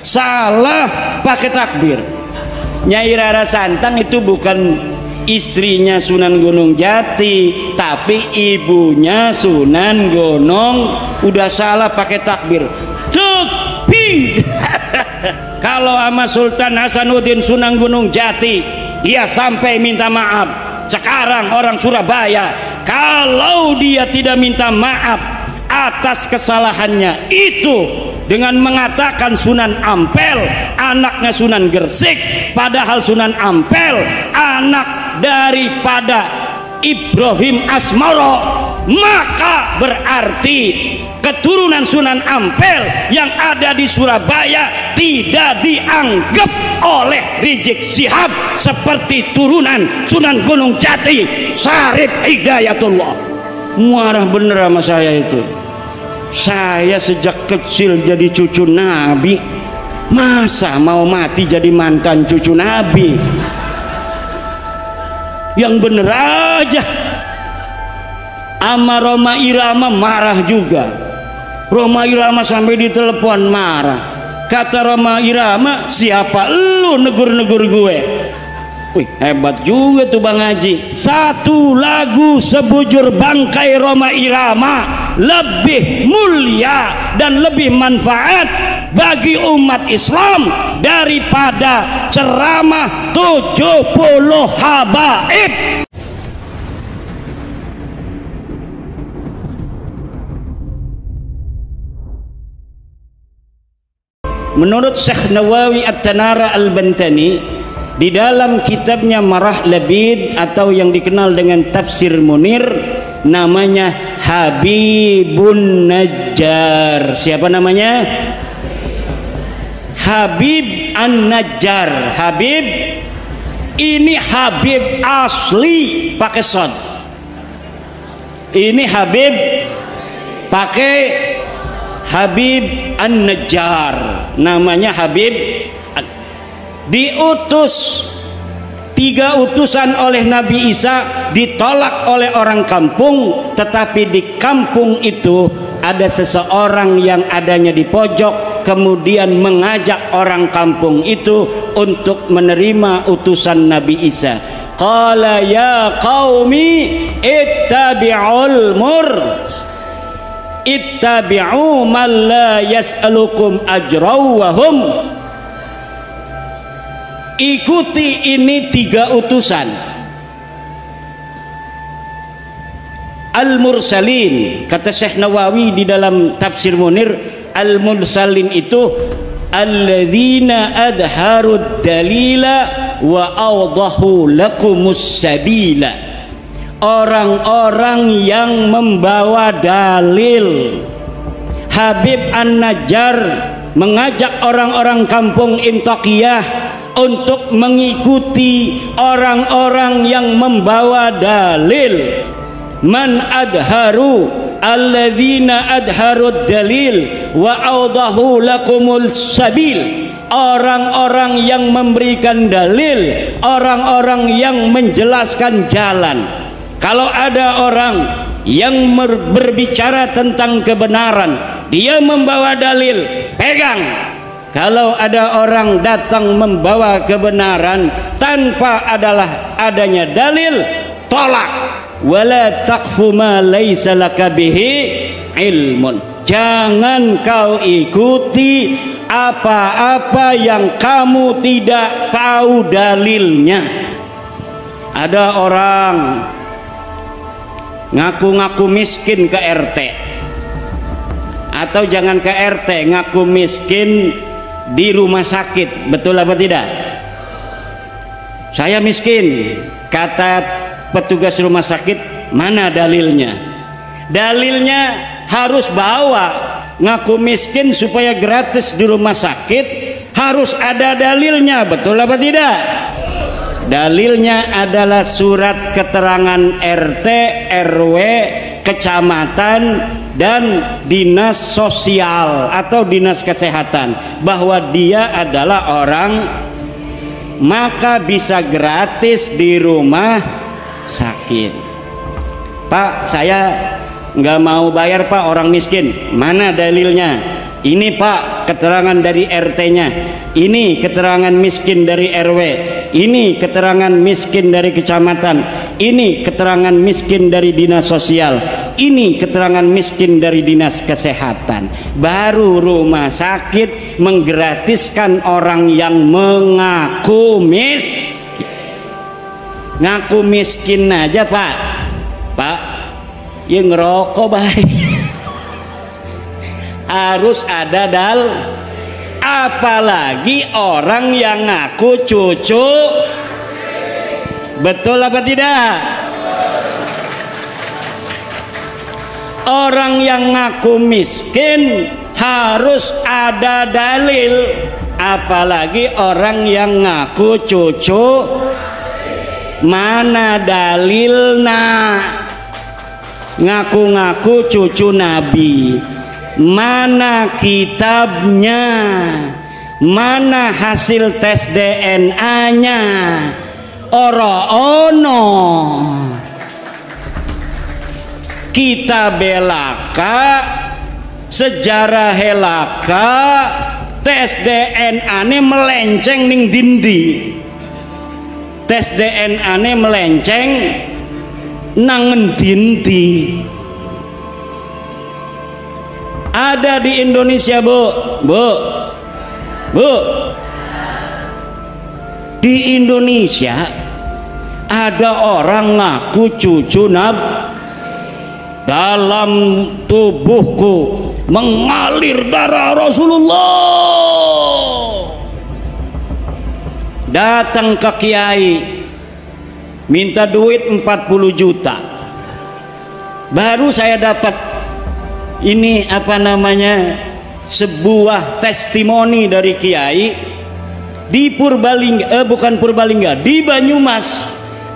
salah pakai takbir. Nyai Rara Santang itu bukan istrinya Sunan Gunung Jati, tapi ibunya Sunan Gunung. Udah salah pakai takbir. Takbir. Kalau sama Sultan Hasanuddin Sunan Gunung Jati, dia sampai minta maaf. Sekarang orang Surabaya, kalau dia tidak minta maaf atas kesalahannya itu dengan mengatakan Sunan Ampel anaknya Sunan Gresik, padahal Sunan Ampel anak daripada Ibrahim Asmoro, maka berarti keturunan Sunan Ampel yang ada di Surabaya tidak dianggap oleh Rizik Syihab seperti turunan Sunan Gunung Jati Syarif Hidayatullah. Marah bener sama saya itu. Saya sejak kecil jadi cucu Nabi, masa mau mati jadi mantan cucu Nabi? Yang bener aja. Ama Roma Irama marah juga. Roma Irama sampai ditelepon marah. Kata Roma Irama, siapa lu negur-negur gue? Wih, hebat juga tuh Bang Haji. Satu lagu sebujur bangkai Roma Irama lebih mulia dan lebih manfaat bagi umat Islam daripada ceramah 70 habaib. Menurut Syekh Nawawi At-Tanara Al-Bantani di dalam kitabnya Marah Labid atau yang dikenal dengan Tafsir Munir, namanya Habibun Najjar. Siapa namanya? Habib An-Najjar. Habib ini Habib asli pakai shad. Ini Habib pakai Habib An-Najjar, namanya Habib. Diutus 3 utusan oleh Nabi Isa, ditolak oleh orang kampung, tetapi di kampung itu ada seseorang yang adanya di pojok, kemudian mengajak orang kampung itu untuk menerima utusan Nabi Isa. Qala ya qaumi ittabi'ul ittabi'u man la yas'alukum ajraw wa hum. Ikuti ini 3 utusan Al-Mursalin. Kata Syekh Nawawi di dalam Tafsir Munir, Al-Mursalin itu alladzina adharud dalila wa awdahu lakumus sabila. Orang-orang yang membawa dalil. Habib An-Najjar mengajak orang-orang kampung Intaqiyah untuk mengikuti orang-orang yang membawa dalil. Man adharu alladzina adharud dalil wa awdahu lakumul sabil. Orang-orang yang memberikan dalil, orang-orang yang menjelaskan jalan. Kalau ada orang yang berbicara tentang kebenaran, dia membawa dalil, pegang. Kalau ada orang datang membawa kebenaran tanpa adanya dalil, tolak. Wala taqfu ma laysa laka bihi ilmun. Jangan kau ikuti apa-apa yang kamu tidak tahu dalilnya. Ada orang ngaku-ngaku miskin ke RT, atau jangan ke RT, ngaku miskin di rumah sakit. Betul apa tidak? Saya miskin, kata petugas rumah sakit, mana dalilnya? Dalilnya harus bawa. Ngaku miskin supaya gratis di rumah sakit harus ada dalilnya. Betul apa tidak? Dalilnya adalah surat keterangan RT, RW, kecamatan, dan dinas sosial atau dinas kesehatan bahwa dia adalah orang, maka bisa gratis di rumah sakit. Pak, saya nggak mau bayar Pak, orang miskin. Mana dalilnya? Ini Pak, keterangan dari RT-nya, ini keterangan miskin dari RW, ini keterangan miskin dari kecamatan, ini keterangan miskin dari dinas sosial, ini keterangan miskin dari dinas kesehatan. Baru rumah sakit menggratiskan orang yang mengaku ngaku miskin aja, Pak, ya ngerokok baik. Harus ada apalagi orang yang ngaku cucu. Betul apa tidak? Orang yang ngaku miskin harus ada dalil, apalagi orang yang ngaku cucu. Mana dalilna? Ngaku-ngaku cucu Nabi, mana kitabnya? Mana hasil tes DNA-nya? Oro-ono kita belaka, sejarah helaka, tes DNA ini melenceng ning dindi. Tes DNA ini melenceng nangen dindi. Ada di Indonesia, Bu. Di Indonesia ada orang ngaku cucu Nabi. Dalam tubuhku mengalir darah Rasulullah. Datang ke kiai, minta duit 40 juta. Baru saya dapat ini apa namanya, sebuah testimoni dari kiai di Purbalingga, bukan Purbalingga, di Banyumas.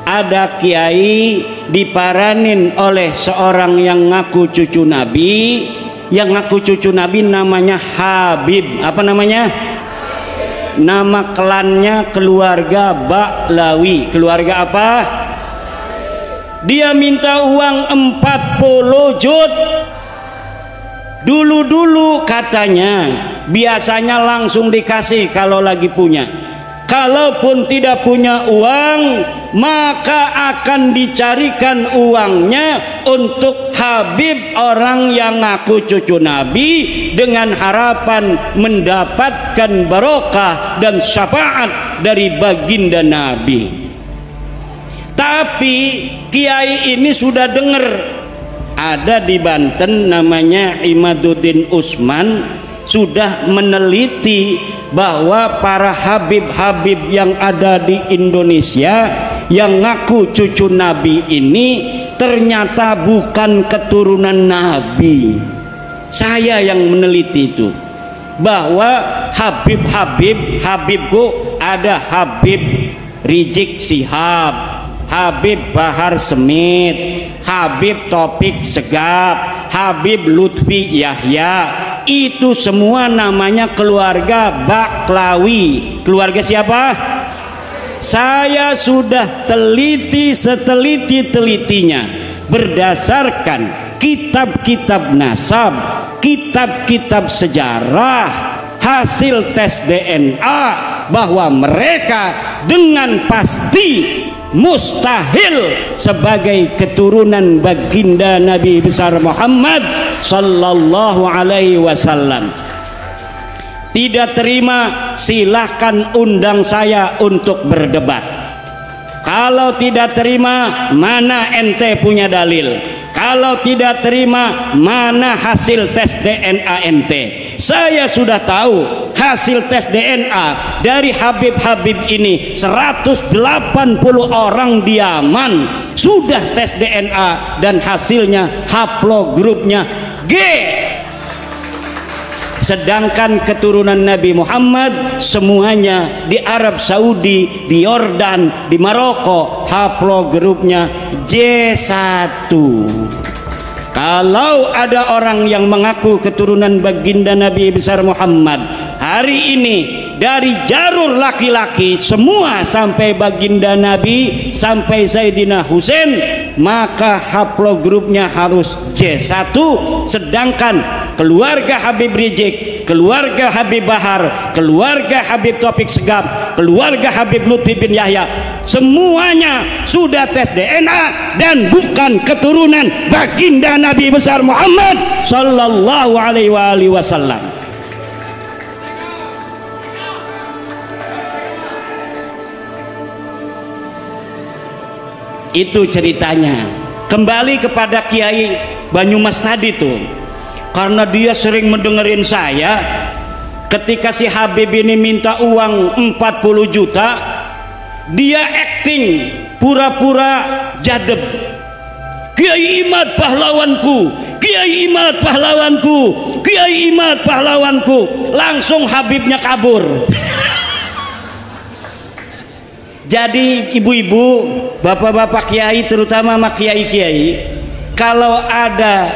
Ada kiai diparanin oleh seorang yang ngaku cucu Nabi. Yang ngaku cucu Nabi namanya Habib. Apa namanya? Nama klannya keluarga Baklawi. Keluarga apa? Dia minta uang 40 juta. Dulu-dulu katanya biasanya langsung dikasih kalau lagi punya. Kalaupun tidak punya uang, maka akan dicarikan uangnya untuk Habib, orang yang ngaku cucu Nabi, dengan harapan mendapatkan barokah dan syafaat dari baginda Nabi. Tapi kiai ini sudah dengar, ada di Banten namanya Imaduddin Usman, sudah meneliti bahwa para habib-habib yang ada di Indonesia yang ngaku cucu Nabi ini ternyata bukan keturunan Nabi. Saya yang meneliti itu, bahwa Habibku ada Habib Rizik Sihab, Habib Bahar Smith, Habib Topik Segap, Habib Lutfi Yahya. Itu semua namanya keluarga Baklawi. Keluarga siapa? Saya sudah teliti seteliti-telitinya berdasarkan kitab-kitab nasab, kitab-kitab sejarah, hasil tes DNA, bahwa mereka dengan pasti mustahil sebagai keturunan baginda Nabi besar Muhammad sallallahu alaihi wasallam. Tidak terima, silahkan undang saya untuk berdebat. Kalau tidak terima, mana ente punya dalil? Kalau tidak terima, mana hasil tes DNA ente? Saya sudah tahu hasil tes DNA dari Habib-habib ini. 180 orang di Yaman sudah tes DNA dan hasilnya haplogrupnya G. Sedangkan keturunan Nabi Muhammad semuanya di Arab Saudi, di Yordan, di Maroko, haplogrupnya J1. Kalau ada orang yang mengaku keturunan baginda Nabi besar Muhammad hari ini dari jalur laki-laki semua sampai baginda Nabi sampai Sayyidina Husain, maka haplogrupnya harus J1. Sedangkan keluarga Habib Rizik keluarga Habib Bahar, keluarga Habib Taufik Segaf, keluarga Habib Lutfi bin Yahya, semuanya sudah tes DNA dan bukan keturunan baginda Nabi besar Muhammad sallallahu alaihi wasallam. Itu ceritanya. Kembali kepada Kiai Banyumas tadi tuh, karena dia sering mendengerin saya ketika si Habib ini minta uang 40 juta, dia acting pura-pura jadeb. Kiai Imad pahlawanku, Kiai Imad pahlawanku, Kiai Imad pahlawanku. Langsung Habibnya kabur. Jadi ibu-ibu, bapak-bapak kiai, terutama sama kiai-kiai, kalau ada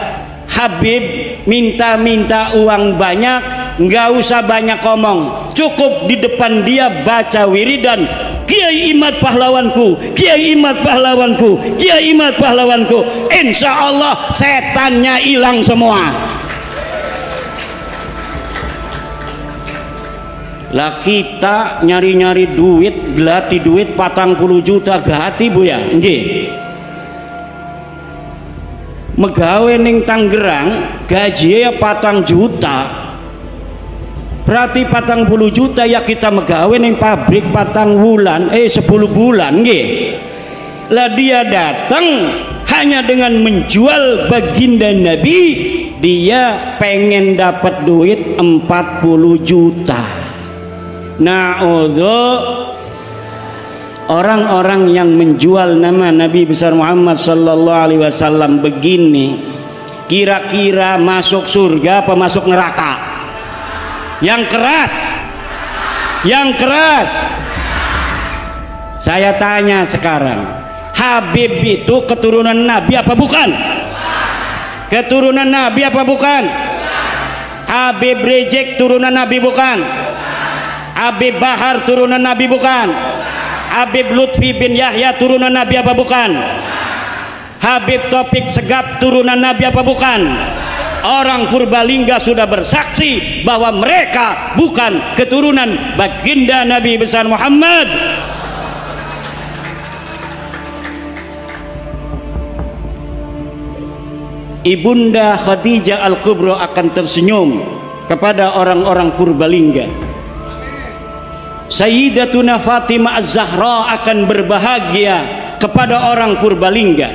Habib minta-minta uang banyak, nggak usah banyak ngomong, cukup di depan dia baca wiridan, Kiai Imad pahlawanku, Kiai Imad pahlawanku, Kiai Imad pahlawanku. Insya Allah setannya hilang semua. Lah kita nyari-nyari duit, gelati duit 40 juta gati bu ya, nggih. Megawe ning Tangerang gaji ya 4 juta. Berarti 40 juta ya kita megawe ning pabrik 4 bulan, 10 bulan nggih. Lah dia datang hanya dengan menjual baginda Nabi, dia pengen dapat duit 40 juta. Na'udzu, orang-orang yang menjual nama Nabi besar Muhammad sallallahu alaihi wasallam begini, kira-kira masuk surga apa masuk neraka? Yang keras, yang keras. Saya tanya sekarang, Habib itu keturunan Nabi apa bukan? Keturunan Nabi apa bukan? Habib Rejek turunan Nabi bukan? Habib Bahar turunan Nabi bukan? Habib Lutfi bin Yahya turunan Nabi apa bukan? Habib Taufik Segaf turunan Nabi apa bukan? Orang Purbalingga sudah bersaksi bahwa mereka bukan keturunan baginda Nabi besar Muhammad. Ibunda Khadijah Al-Kubra akan tersenyum kepada orang-orang Purbalingga. Sayyidatuna Fatimah Az-Zahra akan berbahagia kepada orang Purbalingga.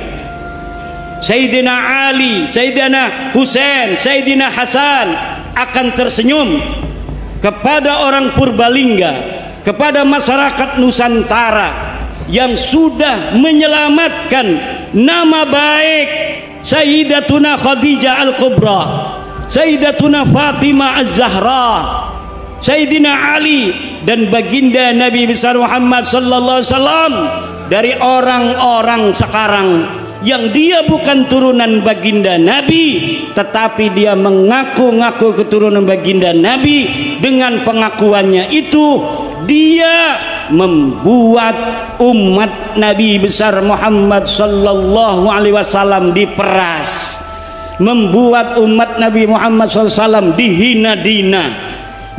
Sayyidina Ali, Sayyidina Husain, Sayyidina Hasan akan tersenyum kepada orang Purbalingga, kepada masyarakat Nusantara yang sudah menyelamatkan nama baik Sayyidatuna Khadijah Al-Kubra, Sayyidatuna Fatimah Az-Zahra, Sayyidina Ali dan baginda Nabi besar Muhammad sallallahu alaihi wasallam dari orang-orang sekarang yang dia bukan turunan baginda Nabi, tetapi dia mengaku-ngaku keturunan baginda Nabi. Dengan pengakuannya itu dia membuat umat Nabi besar Muhammad sallallahu alaihi wasallam diperas, membuat umat Nabi Muhammad sallallahu alaihi wasallam dihina-dina,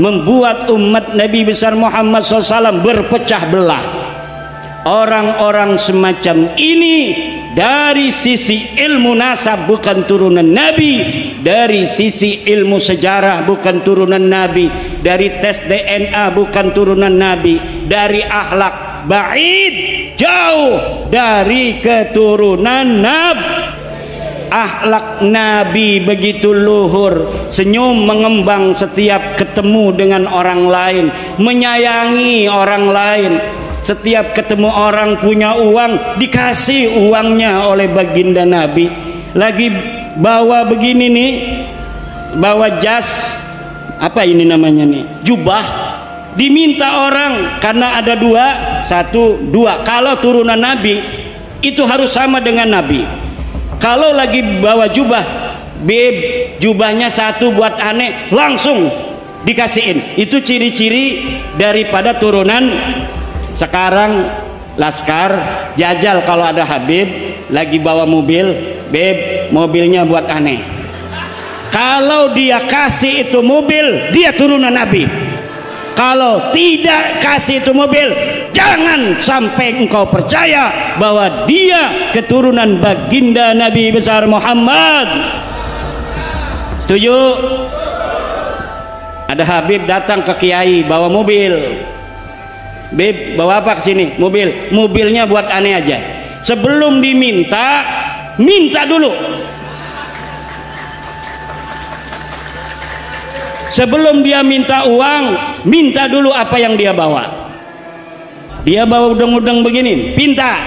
membuat umat Nabi besar Muhammad SAW berpecah belah. Orang-orang semacam ini dari sisi ilmu nasab bukan turunan Nabi, dari sisi ilmu sejarah bukan turunan Nabi, dari tes DNA bukan turunan Nabi, dari akhlak ba'id, jauh dari keturunan Nabi. Akhlak Nabi begitu luhur, senyum mengembang setiap ketemu dengan orang lain, menyayangi orang lain. Setiap ketemu orang punya uang, dikasih uangnya oleh baginda Nabi. Lagi bawa begini nih, bawa jas, apa ini namanya nih, jubah, diminta orang karena ada dua. Kalau turunan Nabi itu harus sama dengan Nabi. Kalau lagi bawa jubah, beb, jubahnya satu buat aneh, langsung dikasihin. Itu ciri-ciri daripada turunan. Sekarang Laskar jajal kalau ada Habib lagi bawa mobil, beb, mobilnya buat aneh. Kalau dia kasih itu mobil, dia turunan Nabi. Kalau tidak kasih itu mobil, jangan sampai engkau percaya bahwa dia keturunan baginda Nabi besar Muhammad. Setuju? Ada Habib datang ke Kiai bawa mobil. Beb, bawa apa ke sini? Mobil. Mobilnya buat aneh aja. Sebelum diminta, minta dulu. Sebelum dia minta uang, minta dulu apa yang dia bawa. Dia bawa udang-udang begini, pinta.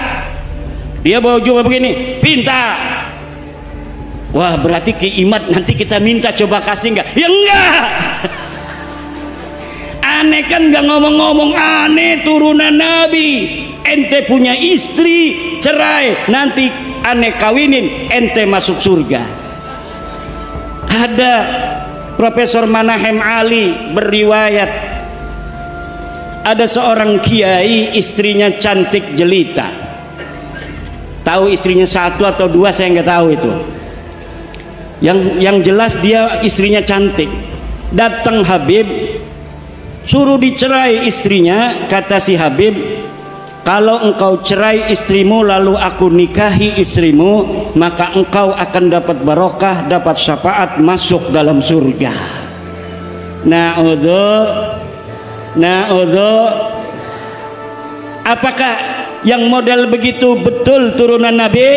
Dia bawa jubah begini, pinta. Wah, berarti kiimat nanti kita minta, coba kasih enggak? Ya enggak. Aneh kan enggak ngomong-ngomong, aneh turunan Nabi. Ente punya istri, cerai, nanti aneh kawinin, ente masuk surga. Ada Profesor Manahem Ali berriwayat, ada seorang kiai istrinya cantik jelita. Tahu istrinya satu atau dua saya nggak tahu itu. Yang jelas dia istrinya cantik. Datang Habib, suruh dicerai istrinya. Kata si Habib, kalau engkau cerai istrimu lalu aku nikahi istrimu, maka engkau akan dapat barokah, dapat syafaat, masuk dalam surga. Na'udzu. Apakah yang model begitu betul turunan Nabi?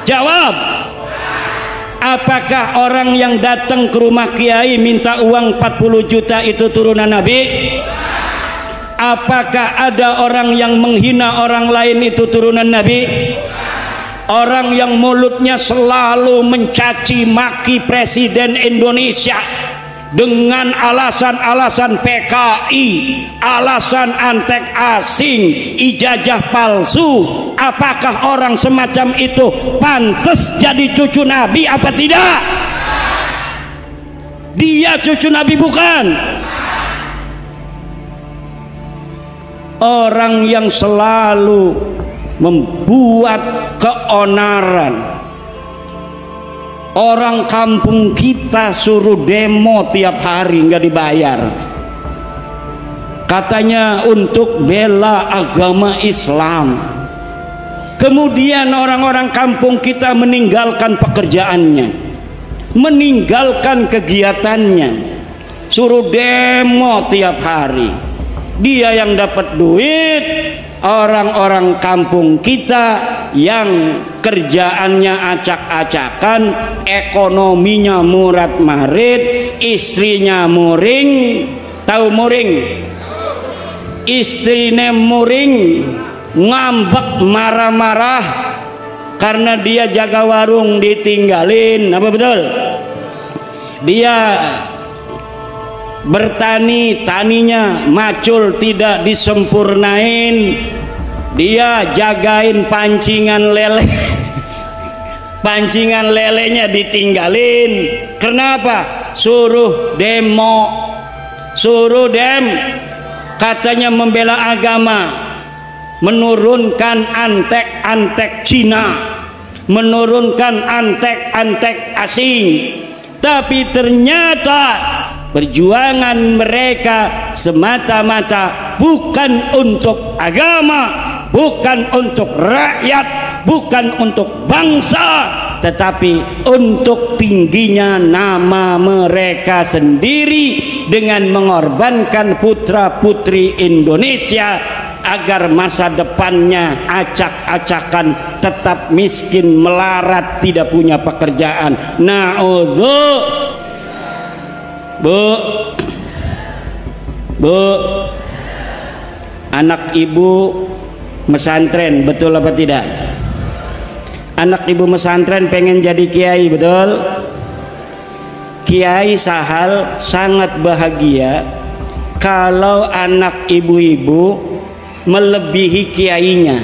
Jawab. Apakah orang yang datang ke rumah kiai minta uang 40 juta itu turunan Nabi? Apakah ada orang yang menghina orang lain itu turunan Nabi? Orang yang mulutnya selalu mencaci maki Presiden Indonesia dengan alasan-alasan PKI, alasan antek asing, ijazah palsu, apakah orang semacam itu pantas jadi cucu Nabi apa tidak? Dia cucu Nabi bukan? Orang yang selalu membuat keonaran. Orang kampung kita suruh demo tiap hari nggak dibayar, katanya untuk bela agama Islam. Kemudian orang-orang kampung kita meninggalkan pekerjaannya, meninggalkan kegiatannya, suruh demo tiap hari. Dia yang dapat duit, orang-orang kampung kita yang kerjaannya acak-acakan, ekonominya murat-marit, istrinya muring. Tahu muring? Istrinya muring, ngambek, marah-marah karena dia jaga warung ditinggalin. Apa betul? Dia bertani, taninya macul tidak disempurnain, dia jagain pancingan lele, pancingan lelenya ditinggalin. Kenapa? Suruh demo, suruh katanya membela agama, menurunkan antek-antek Cina, menurunkan antek-antek asing. Tapi ternyata perjuangan mereka semata-mata bukan untuk agama, bukan untuk rakyat, bukan untuk bangsa, tetapi untuk tingginya nama mereka sendiri dengan mengorbankan putra-putri Indonesia agar masa depannya acak-acakan, tetap miskin, melarat, tidak punya pekerjaan. Bu, anak ibu mesantren, betul apa tidak? Anak ibu mesantren pengen jadi kiai, betul? Kiai Sahal sangat bahagia kalau anak ibu-ibu melebihi kiainya.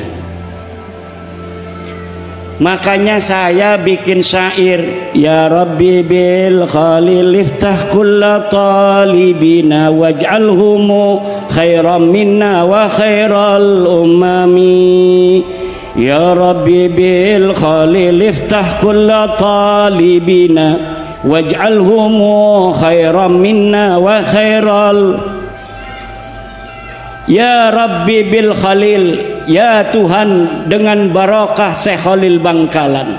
Makanya saya bikin syair, ya Rabbi bil khalil iftah kulla talibina waj'alhumu khairan minna wa khairal umami. Ya Rabbi bil khalil iftah kulla talibina waj'alhum khairan minna wa khairal. Ya Rabbi bil Khalil, ya Tuhan dengan barokah Syekh Khalil Bangkalan,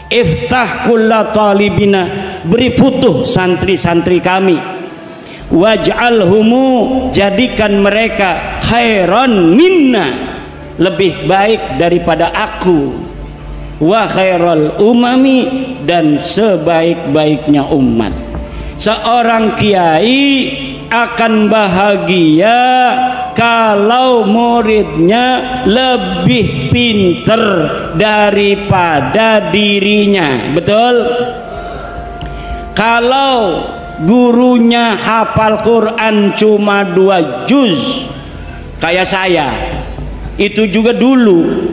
iftah kulla talibina, beri futuh santri-santri kami, waj'alhumu, jadikan mereka khairan minna, lebih baik daripada aku, wa khairal umami, dan sebaik-baiknya umat. Seorang kiai akan bahagia kalau muridnya lebih pinter daripada dirinya. Betul? Kalau gurunya hafal Quran cuma 2 juz kayak saya, itu juga dulu.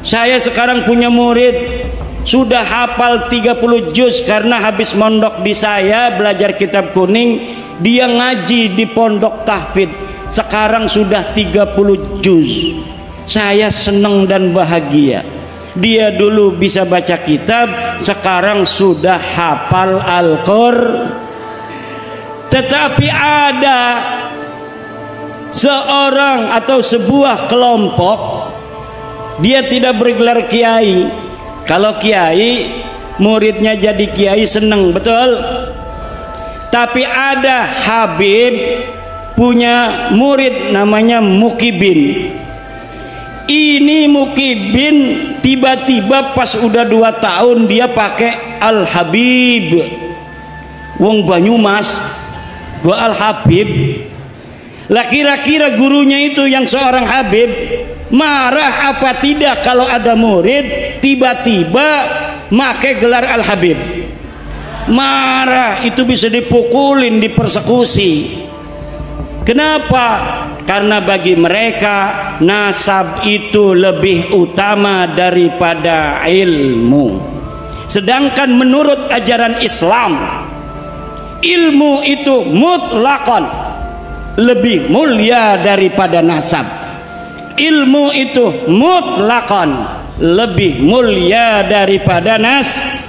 Saya sekarang punya murid sudah hafal 30 juz karena habis mondok di saya belajar kitab kuning. Dia ngaji di pondok tahfidz, sekarang sudah 30 juz. Saya senang dan bahagia. Dia dulu bisa baca kitab, sekarang sudah hafal Al-Qur'an. Tetapi ada seorang atau sebuah kelompok, dia tidak bergelar kiai. Kalau kiai, muridnya jadi kiai senang, betul? Tapi ada Habib punya murid namanya Mukibin. Ini Mukibin tiba-tiba pas udah 2 tahun dia pakai Al-Habib. Wong Banyumas gua Al-Habib. Lah kira-kira gurunya itu yang seorang Habib marah apa tidak kalau ada murid tiba-tiba pakai gelar Al-Habib? Marah, itu bisa dipukulin, dipersekusi. Kenapa? Karena bagi mereka nasab itu lebih utama daripada ilmu. Sedangkan menurut ajaran Islam, ilmu itu mutlakon lebih mulia daripada nasab. Ilmu itu mutlakon lebih mulia daripada nasab.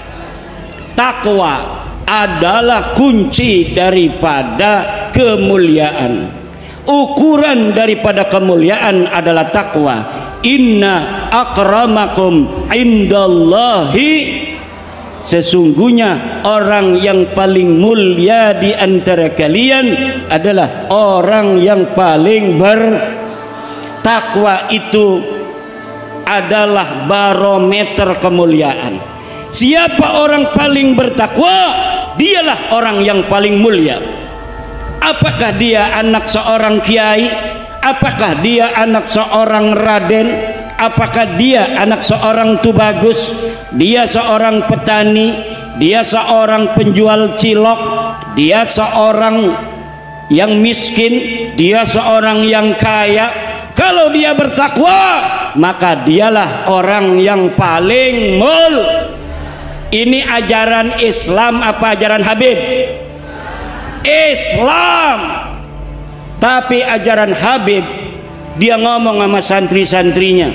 Takwa adalah kunci daripada kemuliaan. Ukuran daripada kemuliaan adalah takwa. Inna akramakum indallahi, sesungguhnya orang yang paling mulia di antara kalian adalah orang yang paling bertakwa. Itu adalah barometer kemuliaan. Siapa orang paling bertakwa, dialah orang yang paling mulia. Apakah dia anak seorang kiai? Apakah dia anak seorang raden? Apakah dia anak seorang tubagus? Dia seorang petani? Dia seorang penjual cilok? Dia seorang yang miskin? Dia seorang yang kaya? Kalau dia bertakwa, maka dialah orang yang paling mulia. Ini ajaran Islam apa ajaran Habib? Islam. Tapi ajaran Habib, dia ngomong sama santri-santrinya,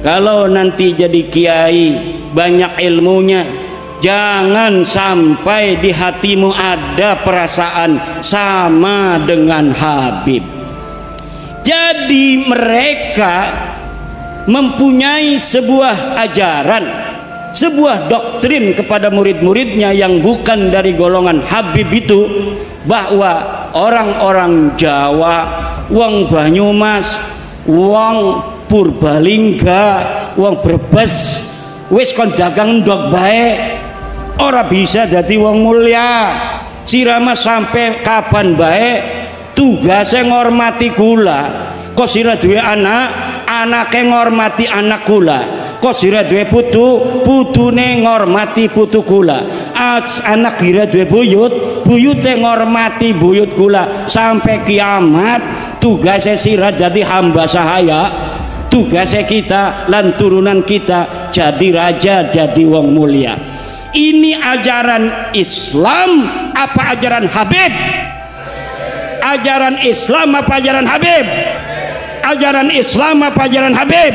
kalau nanti jadi kiai banyak ilmunya, jangan sampai di hatimu ada perasaan sama dengan Habib. Jadi mereka mempunyai sebuah ajaran, sebuah doktrin kepada murid-muridnya yang bukan dari golongan Habib itu, bahwa orang-orang Jawa, wong Banyumas, wong Purbalingga, wong Brebes wis kon dagang ndok bae ora bisa dadi wong mulia. Sirama sampai kapan bae tugasnya ngormati kula. Kok sira duwe anak, anake ngormati anak kula. Kok sira duwe putu, putune ngormati putu kula. Anak kira duwe buyut, buyute ngormati buyut kula. Sampai kiamat tugasnya sira jadi hamba sahaya. Tugasnya kita lan turunan kita jadi raja, jadi wong mulia. Ini ajaran Islam apa ajaran Habib? Ajaran Islam apa ajaran Habib? Ajaran Islam apa ajaran Habib?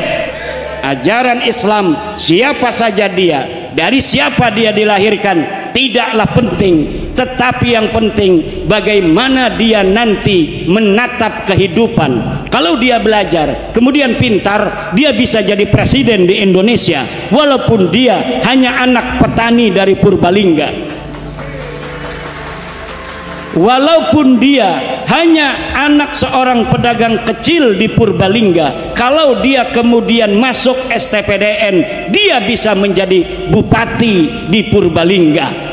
Ajaran Islam, siapa saja dia Dari siapa dia dilahirkan tidaklah penting, tetapi yang penting bagaimana dia nanti menatap kehidupan. Kalau dia belajar kemudian pintar, dia bisa jadi presiden di Indonesia walaupun dia hanya anak petani dari Purbalingga. Walaupun dia hanya anak seorang pedagang kecil di Purbalingga, kalau dia kemudian masuk STPDN, dia bisa menjadi bupati di Purbalingga.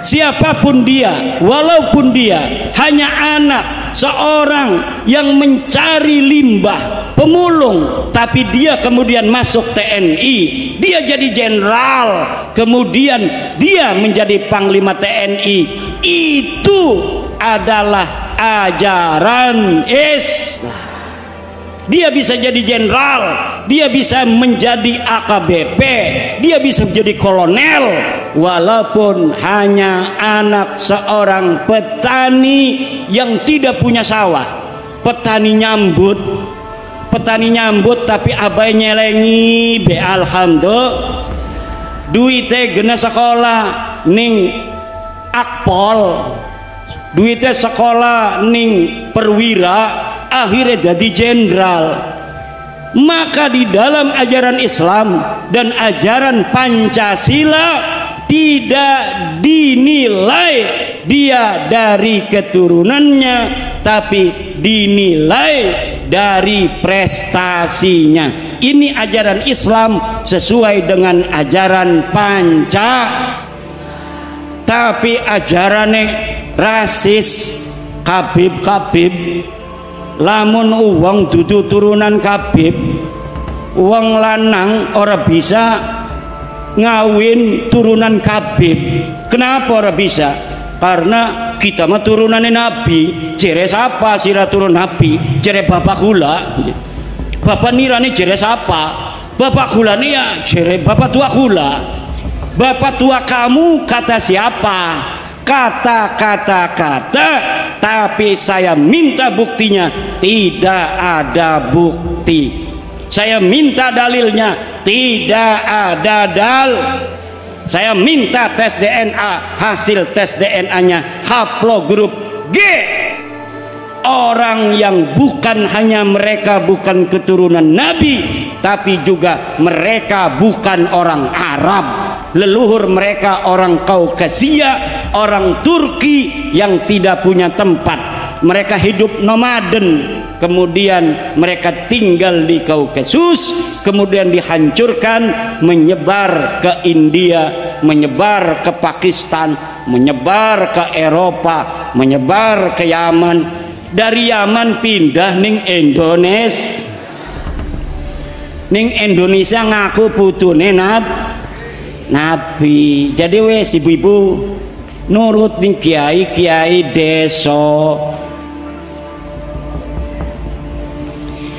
Siapapun dia, walaupun dia hanya anak seorang yang mencari limbah, pemulung, tapi dia kemudian masuk TNI, dia jadi jenderal, kemudian dia menjadi panglima TNI, itu adalah ajaran Islam. Dia bisa jadi jenderal, dia bisa menjadi AKBP, dia bisa menjadi kolonel, walaupun hanya anak seorang petani yang tidak punya sawah. Petani nyambut tapi abai nyelengi be alhamdulillah duite gena sekolah ning Akpol, duite sekolah ning Perwira, akhirnya jadi jenderal. Maka di dalam ajaran Islam dan ajaran Pancasila tidak dinilai dia dari keturunannya, tapi dinilai dari prestasinya. Ini ajaran Islam sesuai dengan ajaran Pancasila. Tapi ajarannya rasis, Kabib lamun uang dudu turunan Kabib, uang lanang ora bisa ngawin turunan Kabib. Kenapa ora bisa? Karena kita mah turunannya Nabi. Jere siapa sira turun Nabi? Jere bapak kula, bapak nirani jere siapa? Bapak kula nih ya jere bapak tua kula. Bapak tua kamu kata siapa? Kata, tapi saya minta buktinya. Tidak ada bukti. Saya minta dalilnya. Tidak ada saya minta tes DNA. Hasil tes DNA-nya haplogrup G. Orang yang bukan hanya mereka bukan keturunan Nabi, tapi juga mereka bukan orang Arab. Leluhur mereka orang Kaukasia, orang Turki yang tidak punya tempat. Mereka hidup nomaden, kemudian mereka tinggal di Kaukasus, kemudian dihancurkan, menyebar ke India, menyebar ke Pakistan, menyebar ke Eropa, menyebar ke Yaman. Dari Yaman pindah ning Indonesia. Ning Indonesia ngaku putune Nabi. Jadi wes ibu-ibu nurut ning kiai desa.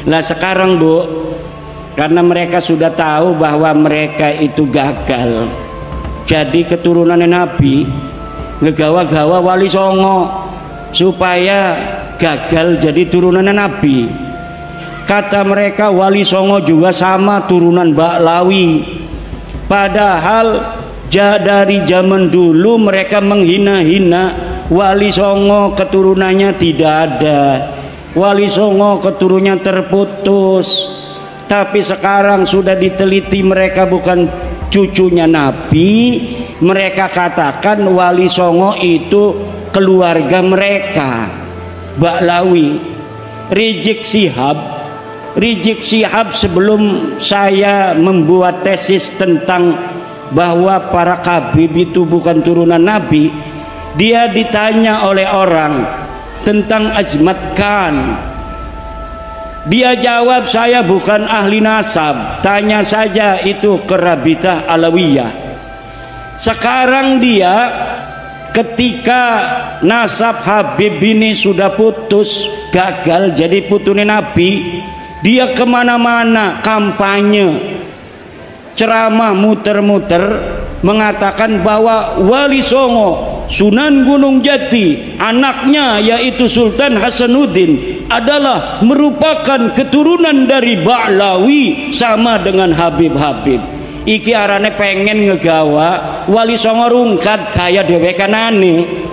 Lah sekarang Bu, karena mereka sudah tahu bahwa mereka itu gagal jadi keturunannya Nabi, ngegawa-gawa Wali Songo supaya gagal jadi turunan Nabi. Kata mereka Wali Songo juga sama turunan Baklawi. Padahal dari zaman dulu mereka menghina-hina Wali Songo, keturunannya tidak ada. Wali Songo keturunannya terputus. Tapi sekarang sudah diteliti mereka bukan cucunya Nabi. Mereka katakan Wali Songo itu keluarga mereka Baklawi. Rizik Syihab sebelum saya membuat tesis tentang bahwa para Kabib itu bukan turunan Nabi, dia ditanya oleh orang tentang Azmat Khan. Dia jawab, saya bukan ahli nasab, tanya saja itu ke Rabitah Alawiyah. Sekarang dia ketika nasab Habib ini sudah putus, gagal jadi putune Nabi, dia kemana-mana kampanye, ceramah muter-muter mengatakan bahwa Wali Songo Sunan Gunung Jati, anaknya yaitu Sultan Hasanuddin adalah merupakan keturunan dari Baklawi sama dengan Habib-Habib. iki arane pengen ngegawa Wali Songo rungkat kaya dewekanane.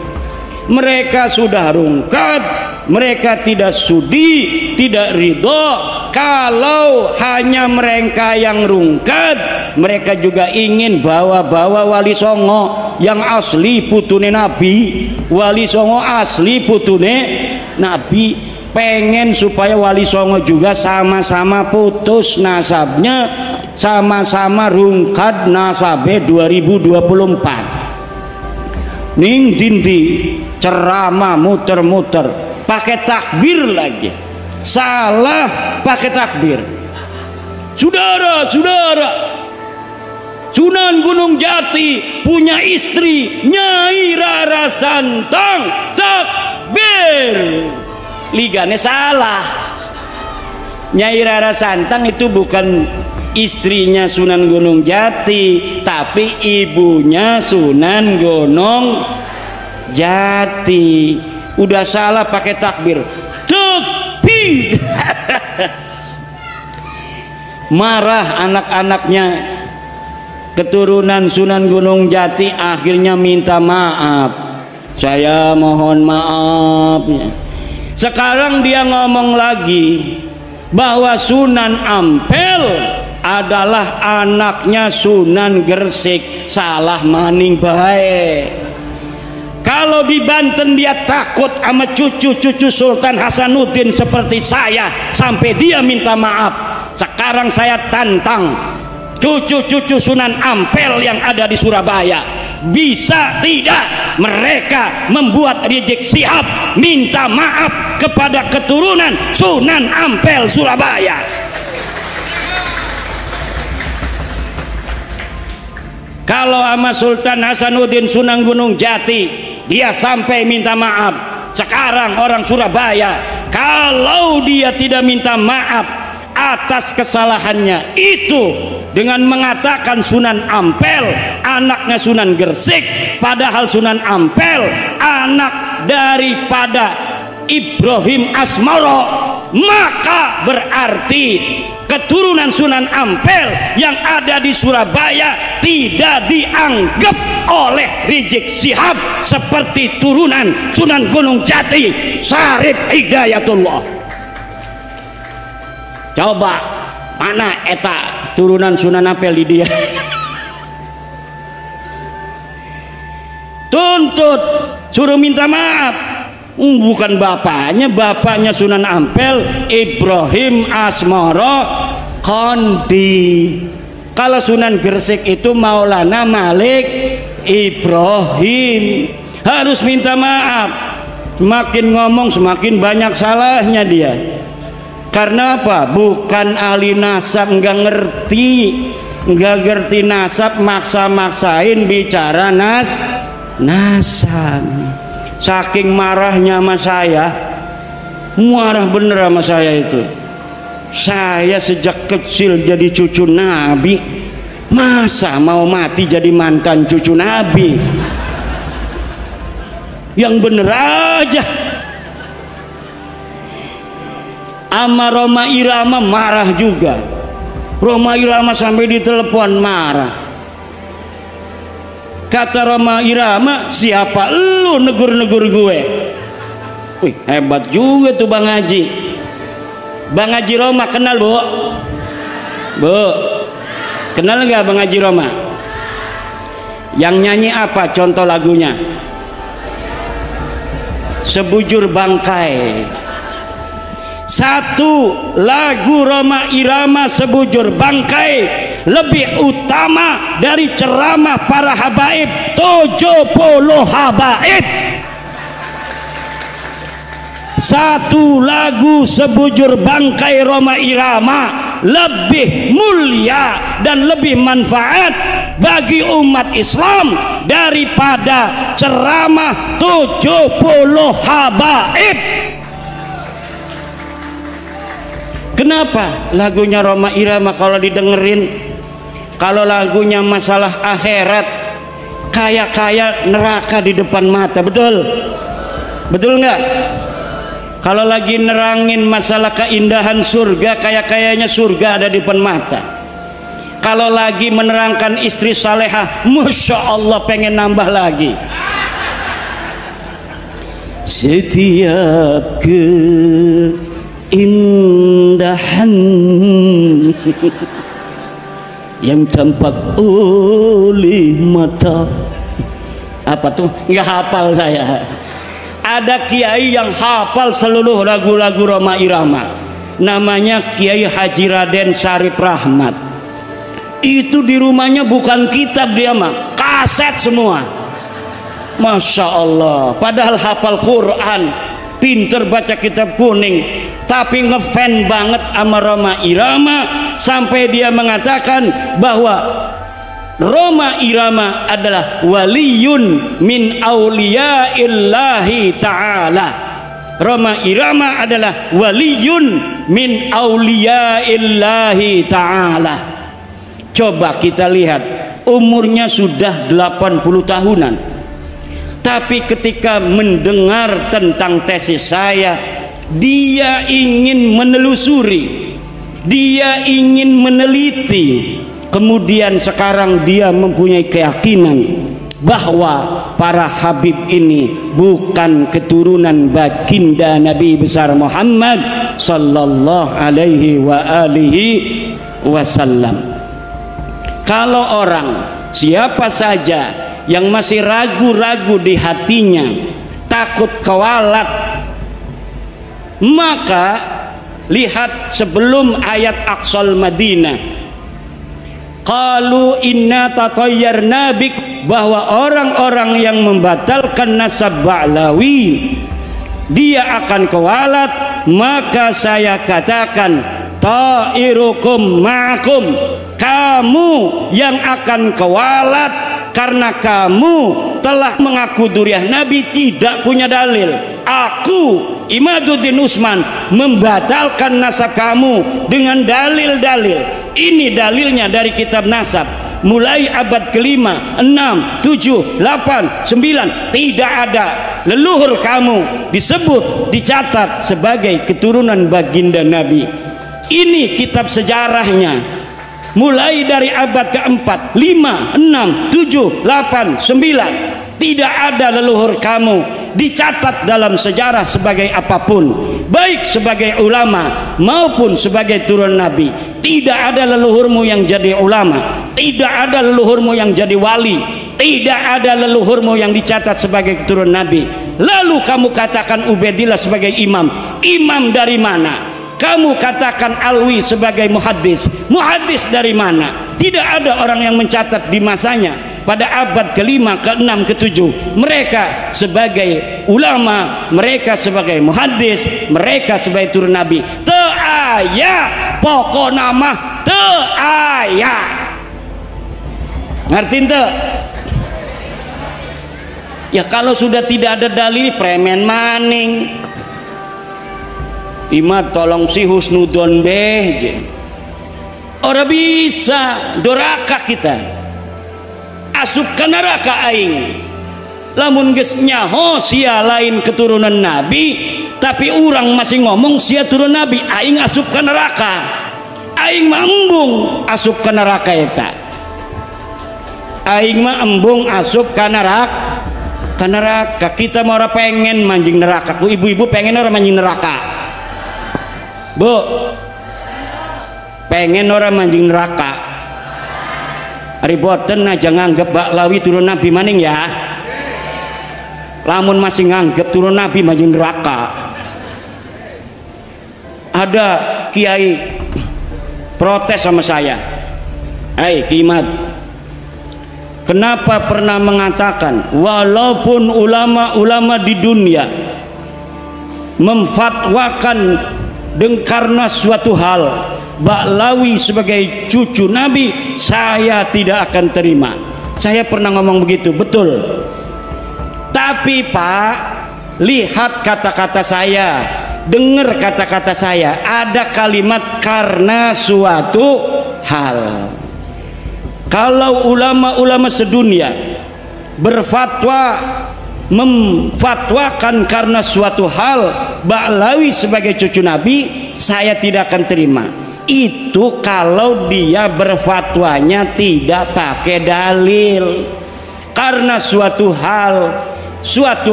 Mereka sudah rungkat, mereka tidak sudi, tidak ridho. Kalau hanya mereka yang rungkat, mereka juga ingin bawa-bawa Wali Songo yang asli putune Nabi. Wali Songo asli putune Nabi. Pengen supaya Wali Songo juga sama-sama putus nasabnya, sama-sama rungkat nasabe 2024. Ning dindi ceramah muter-muter pakai takbir lagi, salah pakai takbir. Saudara-saudara, Sunan Gunung Jati punya istri Nyai Rara Santang, takbir. Ligane salah. Nyai Rara Santang itu bukan istrinya Sunan Gunung Jati, tapi ibunya Sunan Gunung Jati. Udah salah pakai takbir. Takbir. Marah anak-anaknya keturunan Sunan Gunung Jati, akhirnya minta maaf. Saya mohon maaf. Sekarang dia ngomong lagi bahwa Sunan Ampel adalah anaknya Sunan Gresik. Salah maning bae. Kalau di Banten dia takut sama cucu-cucu Sultan Hasanuddin seperti saya sampai dia minta maaf. Sekarang saya tantang cucu-cucu Sunan Ampel yang ada di Surabaya, bisa tidak mereka membuat Rizik Syihab minta maaf kepada keturunan Sunan Ampel Surabaya? Kalau sama Sultan Hasanuddin Sunan Gunung Jati dia sampai minta maaf, sekarang orang Surabaya kalau dia tidak minta maaf atas kesalahannya itu dengan mengatakan Sunan Ampel anaknya Sunan Gresik, padahal Sunan Ampel anak daripada Ibrahim Asmoro, maka berarti keturunan Sunan Ampel yang ada di Surabaya tidak dianggap oleh Rizik Syihab seperti turunan Sunan Gunung Jati Syarif Hidayatullah. Coba mana eta turunan Sunan Ampel di dia? Tuntut, suruh minta maaf. Bukan bapaknya Sunan Ampel Ibrahim Asmoro Kondi. Kalau Sunan Gresik itu Maulana Malik Ibrahim. Harus minta maaf. Semakin ngomong semakin banyak salahnya dia. Karena apa? Bukan ahli nasab, nggak ngerti nasab, maksa-maksain bicara nasab. Saking marahnya sama saya, marah bener sama saya itu. Saya sejak kecil jadi cucu Nabi, masa mau mati jadi mantan cucu Nabi? Yang bener aja. Ama Roma Irama marah juga. Roma Irama sampai ditelepon marah. Kata Roma Irama, siapa lu negur-negur gue? Wih, hebat juga tuh Bang Haji. Bang Haji Roma kenal bu? Bu, kenal nggak Bang Haji Roma? Yang nyanyi apa contoh lagunya? Sebujur Bangkai. Satu lagu Roma Irama Sebujur Bangkai lebih utama dari ceramah para habaib 70 habaib. Satu lagu Sebujur Bangkai Roma Irama lebih mulia dan lebih manfaat bagi umat Islam daripada ceramah 70 habaib. Kenapa lagunya Roma Irama kalau didengerin, kalau lagunya masalah akhirat, kayak neraka di depan mata, betul? Betul nggak? Kalau lagi nerangin masalah keindahan surga, kayaknya surga ada di depan mata. Kalau lagi menerangkan istri salehah, Masya Allah pengen nambah lagi. Setiap keindahan yang tampak oleh mata. Apa tuh? Nggak hafal saya. Ada kiai yang hafal seluruh lagu-lagu Rhoma Irama, namanya Kiai Haji Raden Syarif Rahmat. Itu di rumahnya bukan kitab, dia mah kaset semua. Masya Allah, padahal hafal Quran, pinter baca kitab kuning, tapi ngefan banget sama Rhoma Irama sampai dia mengatakan bahwa Rhoma Irama adalah waliyun min auliyaillahi ta'ala. Rhoma Irama adalah waliyun min auliyaillahi ta'ala. Coba kita lihat, umurnya sudah 80 tahunan, tapi ketika mendengar tentang tesis saya, dia ingin menelusuri, dia ingin meneliti. Kemudian sekarang dia mempunyai keyakinan bahwa para habib ini bukan keturunan baginda Nabi besar Muhammad sallallahu alaihi wa alihi wasallam. Kalau orang siapa saja yang masih ragu-ragu di hatinya, takut kewalat, maka lihat sebelum ayat Aqsal Madinah, qalu inna tatayyarna bik, bahwa orang-orang yang membatalkan nasab Ba'lawi dia akan kewalat, maka saya katakan ta'irukum ma'akum, kamu yang akan kewalat karena kamu telah mengaku duriah Nabi, tidak punya dalil. Aku Imaduddin Usman membatalkan nasab kamu dengan dalil-dalil. Ini dalilnya dari kitab nasab, mulai abad kelima, 6, 7, 8, 9, tidak ada leluhur kamu disebut, dicatat sebagai keturunan baginda Nabi. Ini kitab sejarahnya, mulai dari abad keempat, 5, 6, 7, 8, 9, tidak ada leluhur kamu dicatat dalam sejarah sebagai apapun, baik sebagai ulama maupun sebagai turun Nabi. Tidak ada leluhurmu yang jadi ulama, tidak ada leluhurmu yang jadi wali, tidak ada leluhurmu yang dicatat sebagai keturunan Nabi. Lalu kamu katakan Ubaidillah sebagai imam. Imam dari mana? Kamu katakan Alwi sebagai muhaddis. Muhaddis dari mana? Tidak ada orang yang mencatat di masanya pada abad ke-5, ke-6, ke-7 mereka sebagai ulama, mereka sebagai muhaddis, mereka sebagai turun Nabi. Teu aya, pokok nama teu aya. Ngerti ente? Ya kalau sudah tidak ada dalil, premen maning. Imad tolong si husnudon beh, ora bisa doraka kita asup ke neraka aing. Lamun geus nyaho sia lain keturunan Nabi, tapi orang masih ngomong sia turun Nabi, aing asup ke neraka. Aing mah embung asup ke neraka eta. Aing mah embung asup ke neraka. Ke neraka kita mau ora pengen manjing neraka. Ku ibu-ibu pengen ora manjing neraka? Bu, pengen orang manjing neraka? Riboten aja nganggep Ba'lawi turun Nabi maning ya. Lamun masih nganggep turun Nabi manjing neraka. Ada kiai protes sama saya. Hai Kimat, kenapa pernah mengatakan walaupun ulama-ulama di dunia memfatwakan karena suatu hal Ba'lawi sebagai cucu Nabi, saya tidak akan terima. Saya pernah ngomong begitu, betul. Tapi Pak, lihat kata-kata saya, dengar kata-kata saya. Ada kalimat karena suatu hal. Kalau ulama-ulama sedunia berfatwa memfatwakan karena suatu hal Ba'lawi sebagai cucu Nabi, saya tidak akan terima. itu kalau dia berfatwanya tidak pakai dalil. Karena suatu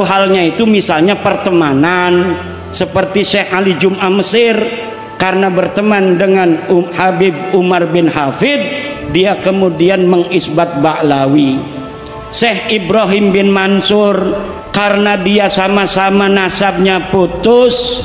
halnya itu misalnya pertemanan, seperti Syekh Ali Jum'ah Mesir, karena berteman dengan Habib Umar bin Hafid, dia kemudian mengisbat Ba'lawi. Syekh Ibrahim bin Mansur, karena dia sama-sama nasabnya putus,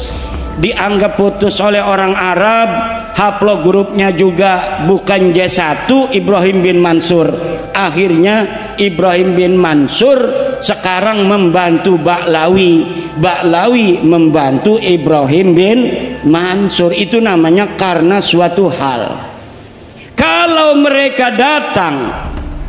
dianggap putus oleh orang Arab, haplogrupnya juga bukan J1 Ibrahim bin Mansur. Akhirnya Ibrahim bin Mansur sekarang membantu Ba'lawi, Ba'lawi membantu Ibrahim bin Mansur. Itu namanya karena suatu hal. Kalau mereka datang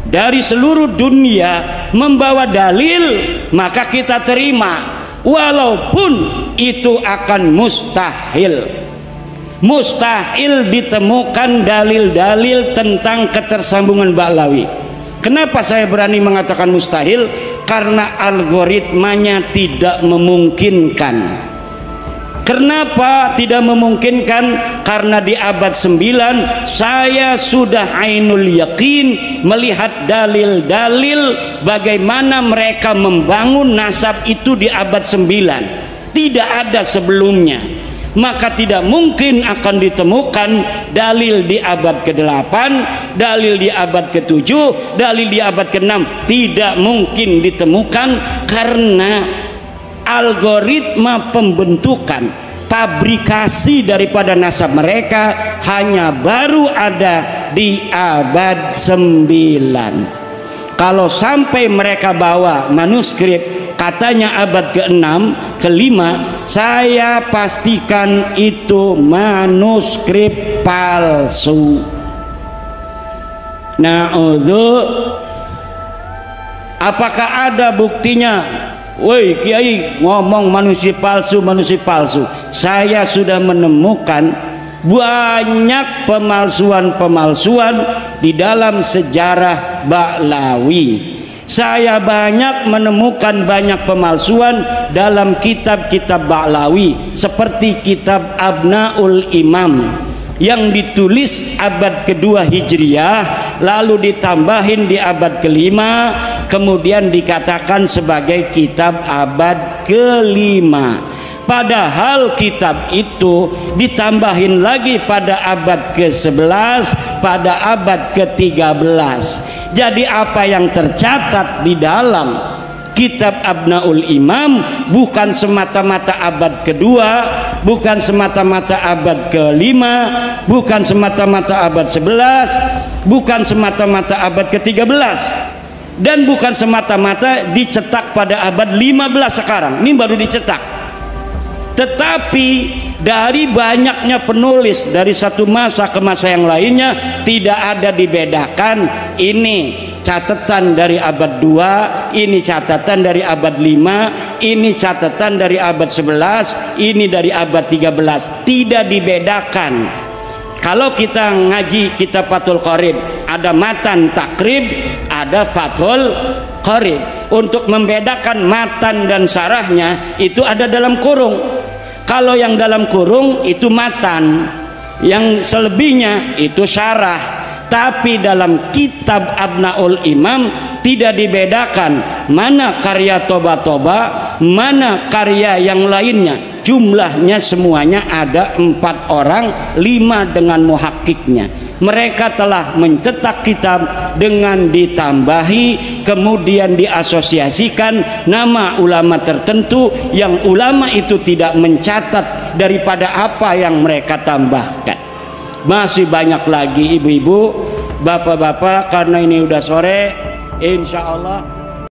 dari seluruh dunia membawa dalil, maka kita terima, walaupun itu akan mustahil. Mustahil ditemukan dalil-dalil tentang ketersambungan Ba'lawi. Kenapa saya berani mengatakan mustahil? Karena algoritmanya tidak memungkinkan. Kenapa tidak memungkinkan? Karena di abad 9 saya sudah ainul yakin melihat dalil-dalil bagaimana mereka membangun nasab itu di abad 9. Tidak ada sebelumnya. Maka tidak mungkin akan ditemukan dalil di abad ke-8, dalil di abad ke-7, dalil di abad ke-6. Tidak mungkin ditemukan karena algoritma pembentukan, pabrikasi daripada nasab mereka hanya baru ada di abad 9. Kalau sampai mereka bawa manuskrip katanya abad ke-6, ke-5, saya pastikan itu manuskrip palsu. Apakah ada buktinya? Woi Kiai ngomong manusia palsu, manusia palsu. Saya sudah menemukan banyak pemalsuan-pemalsuan di dalam sejarah Ba'lawi. Saya banyak menemukan banyak pemalsuan dalam kitab-kitab Ba'lawi, seperti kitab Abnaul Imam yang ditulis abad kedua Hijriyah, lalu ditambahin di abad ke-5, kemudian dikatakan sebagai kitab abad ke-5. Padahal kitab itu ditambahin lagi pada abad ke-11, pada abad ke-13. Jadi apa yang tercatat di dalam kitab Abnaul Imam bukan semata-mata abad kedua, bukan semata-mata abad ke-5, bukan semata-mata abad 11, bukan semata-mata abad ke-13, dan bukan semata-mata dicetak pada abad 15 sekarang. Ini baru dicetak. Tetapi dari banyaknya penulis dari satu masa ke masa yang lainnya, tidak ada dibedakan ini catatan dari abad 2, ini catatan dari abad 5, ini catatan dari abad 11, ini dari abad 13. Tidak dibedakan. Kalau kita ngaji kitab Fathul Qorib, ada matan takrib, ada Fathul Qorib. Untuk membedakan matan dan sarahnya itu ada dalam kurung. Kalau yang dalam kurung itu matan, yang selebihnya itu syarah. Tapi dalam kitab Abnaul Imam tidak dibedakan mana karya Toba-Toba, mana karya yang lainnya. Jumlahnya semuanya ada 4 orang, 5 dengan muhakkiknya. Mereka telah mencetak kitab dengan ditambahi, kemudian diasosiasikan nama ulama tertentu yang ulama itu tidak mencatat daripada apa yang mereka tambahkan. Masih banyak lagi ibu-ibu, bapak-bapak, karena ini udah sore, insya Allah